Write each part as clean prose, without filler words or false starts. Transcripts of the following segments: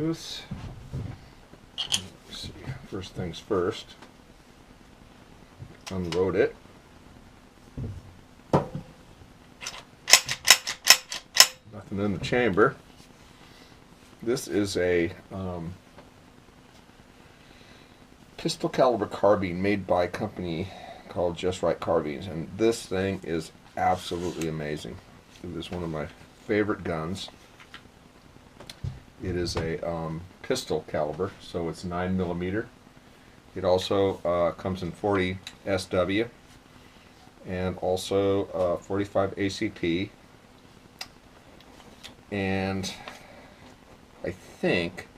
this. Let's see. First things first. Unload it. Nothing in the chamber. This is a pistol caliber carbine made by a company called Just Right Carbines, and this thing is absolutely amazing. It is one of my favorite guns. It is a pistol caliber, so it's 9mm. It also comes in 40 SW and also 45 ACP, and I think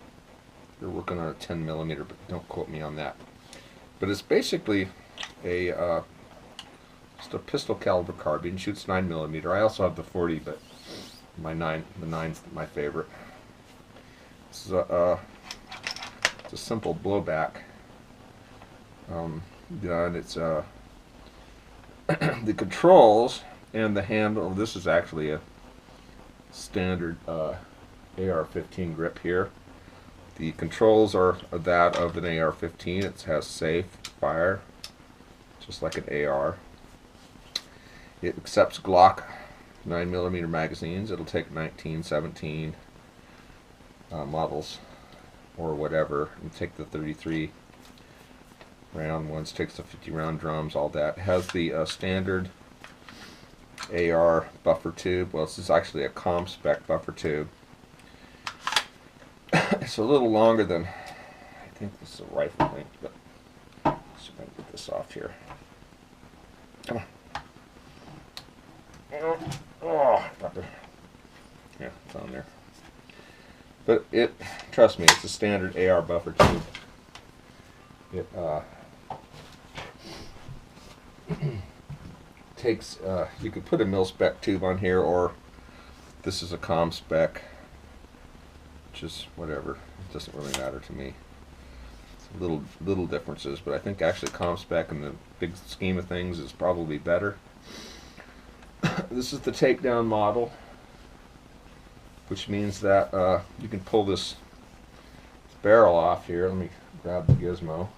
they're working on a 10mm, but don't quote me on that. But it's basically a just a pistol caliber carbine. Shoots 9mm. I also have the 40, but the 9's my favorite. This is it's a simple blowback. And it's the controls and the handle. This is actually a standard AR-15 grip here. The controls are that of an AR-15. It has safe fire, just like an AR. It accepts Glock 9mm magazines. It'll take 19, 17 models or whatever, and take the 33 round ones, takes the 50 round drums, all that. It has the standard AR buffer tube. Well, this is actually a com spec buffer tube. It's a little longer than, I think this is a rifle length, but let's see if I can get this off here. Come on. Oh, yeah, it's on there. But it, trust me, it's a standard AR buffer tube. It takes, you could put a mil-spec tube on here, or this is a com spec, which is whatever. It doesn't really matter to me. It's little differences, but I think actually com spec in the big scheme of things is probably better. This is the takedown model, which means that you can pull this barrel off here. Let me grab the gizmo.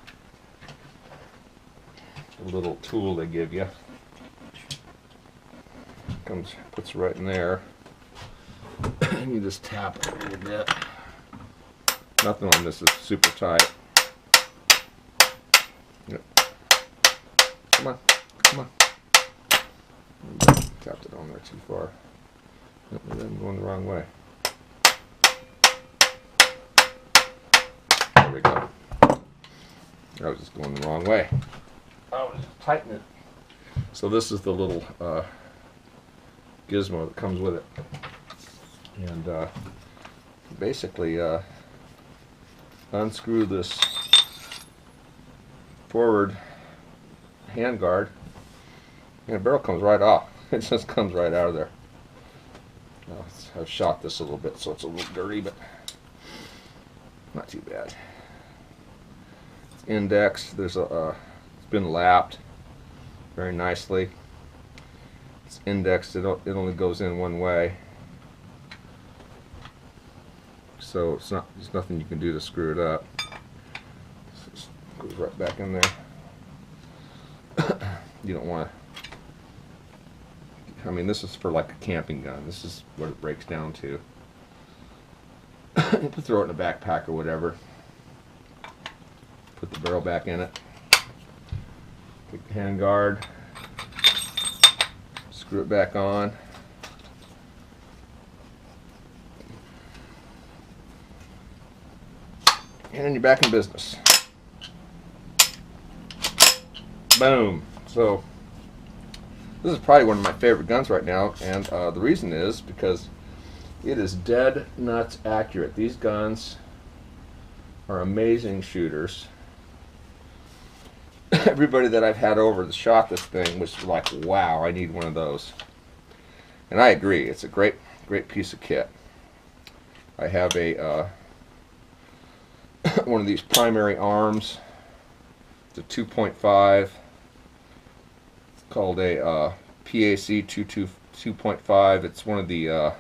A little tool they give you. Puts right in there, and you just tap it a little bit. Nothing on this is super tight. Yep. Come on, come on. Tapped it on there too far. Yep, I'm going the wrong way. There we go. I was just going the wrong way. I was just tightening it. So this is the little gizmo that comes with it, and basically unscrew this forward handguard, and the barrel comes right off. It just comes right out of there. Now, I've shot this a little bit, so it's a little dirty, but not too bad. It's indexed. There's a it's been lapped very nicely. It's indexed. It only goes in one way, so there's nothing you can do to screw it up. So it goes right back in there. You don't want to. I mean, this is for like a camping gun. This is what it breaks down to. You can throw it in a backpack or whatever. Put the barrel back in it. Take the handguard. Screw it back on. And then you're back in business. Boom. So this is probably one of my favorite guns right now, and the reason is because it is dead nuts accurate. These guns are amazing shooters. Everybody that I've had over that shot this thing was like, wow, I need one of those. And I agree, it's a great piece of kit. I have a one of these primary arms. It's a 2.5. Called a PAC 2.5. It's one of the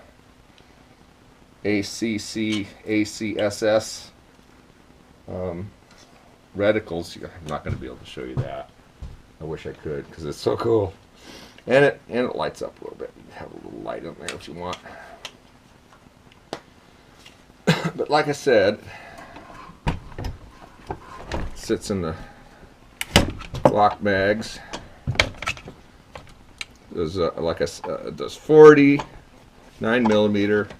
ACC, ACSS reticles. I'm not going to be able to show you that. I wish I could because it's so cool. And it lights up a little bit. You have a little light on there if you want. But like I said, it sits in the Glock mags. There's like I said, it does 40, 9mm,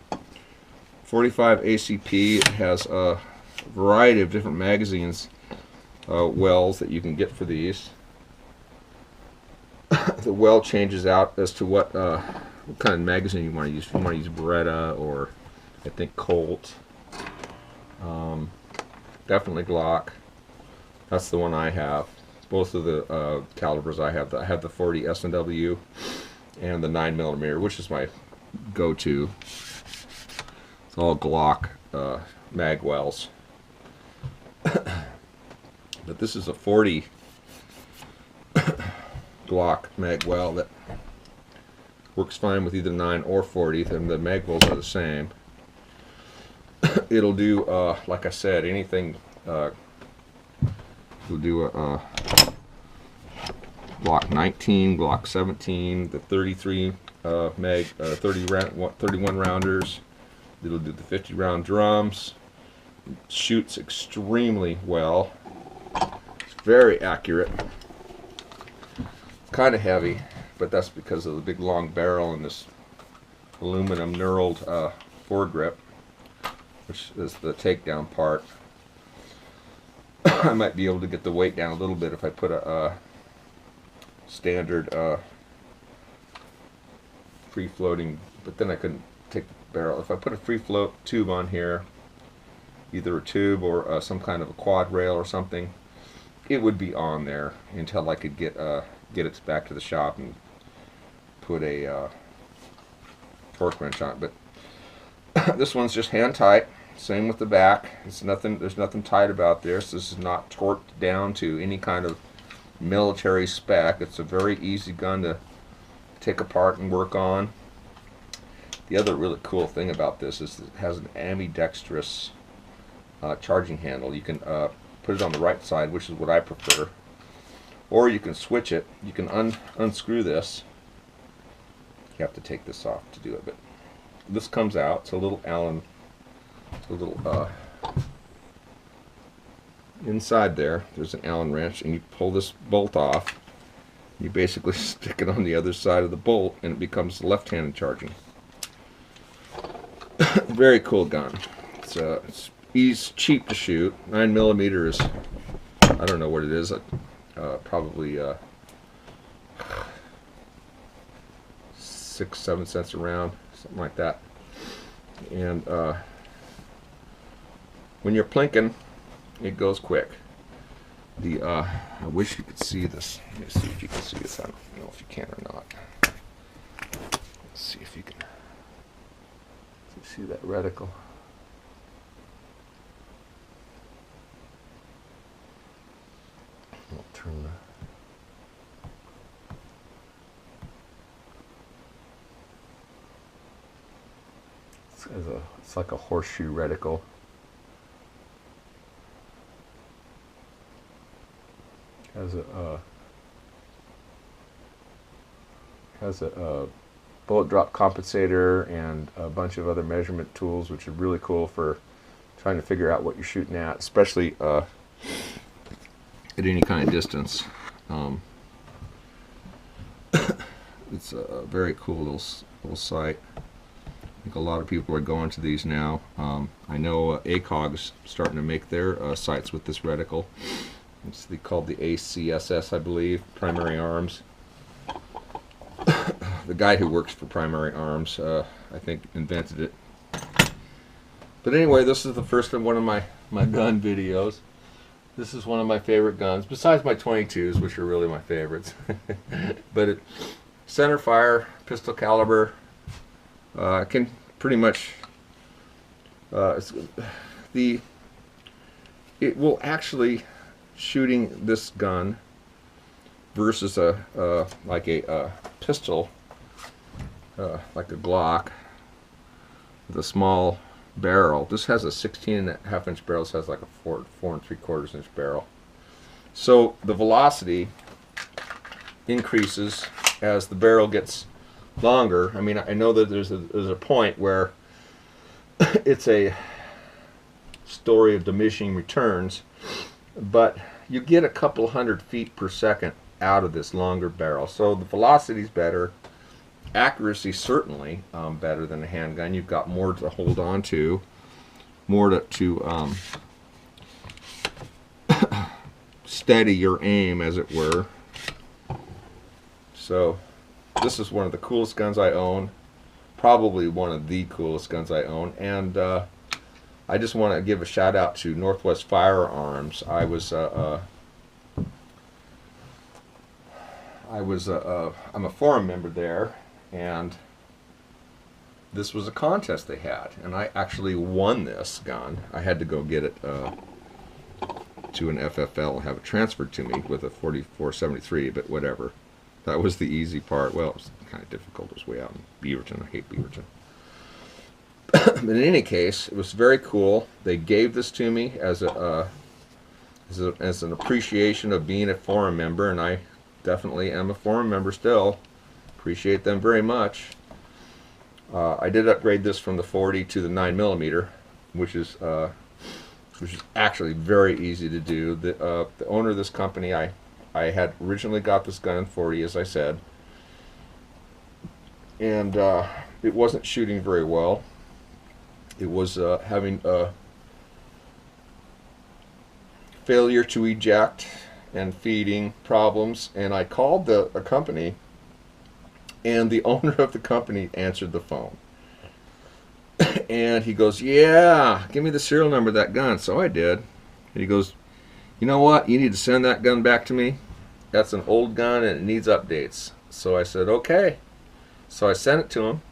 45 ACP. It has a variety of different magazines, wells that you can get for these. The well changes out as to what kind of magazine you want to use. If you want to use Beretta or I think Colt, definitely Glock. That's the one I have. Both of the calibers I have the 40 S&W and the 9mm, which is my go-to. It's all Glock mag wells. But this is a 40 Glock mag well that works fine with either 9 or 40, and the mag wells are the same. It'll do, like I said, anything. It'll do a Glock 19, Glock 17, the 33 31 rounders. It'll do the 50 round drums. It shoots extremely well. It's very accurate. Kind of heavy, but that's because of the big long barrel and this aluminum knurled foregrip, which is the takedown part. I might be able to get the weight down a little bit if I put a standard free floating, but then I couldn't take the barrel. If I put a free float tube on here, either a tube or some kind of a quad rail or something, it would be on there until I could get it back to the shop and put a torque wrench on it. But this one's just hand tight. Same with the back. It's nothing. There's nothing tight about this. This is not torqued down to any kind of military spec. It's a very easy gun to take apart and work on. The other really cool thing about this is it has an ambidextrous charging handle. You can put it on the right side, which is what I prefer, or you can switch it. You can unscrew this. You have to take this off to do it, but this comes out. It's a little Allen. It's a little inside there's an Allen wrench, and you pull this bolt off. You basically stick it on the other side of the bolt, and it becomes left-handed charging. Very cool gun. It's cheap to shoot. 9mm is, I don't know what it is. Probably 6-7 cents a round, something like that. And when you're plinking, it goes quick. I wish you could see this. Let me see if you can see this. I don't know if you can or not. Let's see if you can see that reticle. I'll turn the. It's like a horseshoe reticle. Has a bullet drop compensator and a bunch of other measurement tools, which are really cool for trying to figure out what you're shooting at, especially at any kind of distance. It's a very cool little sight. I think a lot of people are going to these now. I know ACOG's starting to make their sights with this reticle. It's called the ACSS, I believe, Primary Arms. The guy who works for Primary Arms, I think, invented it. But anyway, this is the first of one of my gun videos. This is one of my favorite guns, besides my 22s, which are really my favorites. But it center fire, pistol caliber, can pretty much it will actually, shooting this gun versus like a pistol, like a Glock with a small barrel. This has a 16.5 inch barrel. This has like a 4 3/4 inch barrel. So the velocity increases as the barrel gets longer. I mean, I know that there's a point where it's a story of diminishing returns, but you get a couple hundred feet per second out of this longer barrel. So the velocity's better. Accuracy certainly better than a handgun. You've got more to hold on to, more to steady your aim, as it were. So this is one of the coolest guns I own, probably one of the coolest guns I own. And I just want to give a shout out to Northwest Firearms. I'm a forum member there, and this was a contest they had, and I actually won this gun. I had to go get it to an FFL and have it transferred to me with a 4473, but whatever. That was the easy part. Well, it was kind of difficult. It was way out in Beaverton. I hate Beaverton. But in any case, it was very cool. They gave this to me as an appreciation of being a forum member, and I definitely am a forum member still. Appreciate them very much. I did upgrade this from the 40 to the 9mm, which is actually very easy to do. The owner of this company, I had originally got this gun in 40, as I said, and it wasn't shooting very well. It was having a failure to eject and feeding problems, and I called a company, and the owner of the company answered the phone. And he goes, "Yeah, give me the serial number of that gun." So I did. And he goes, "You know what? You need to send that gun back to me. That's an old gun and it needs updates." So I said, "Okay." So I sent it to him.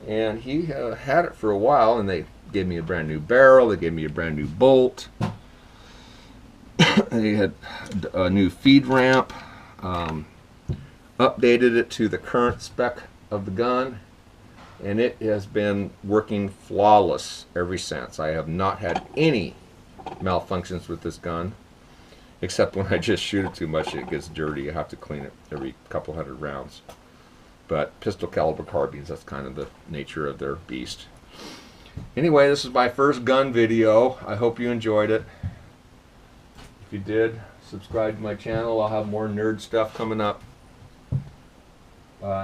And he had it for a while, and they gave me a brand new barrel. They gave me a brand new bolt. They had a new feed ramp. Updated it to the current spec of the gun, and it has been working flawless ever since. I have not had any malfunctions with this gun, except when I just shoot it too much, it gets dirty. I have to clean it every couple hundred rounds. But pistol caliber carbines, that's kind of the nature of their beast. Anyway, this is my first gun video. I hope you enjoyed it. If you did, subscribe to my channel. I'll have more nerd stuff coming up. Bye.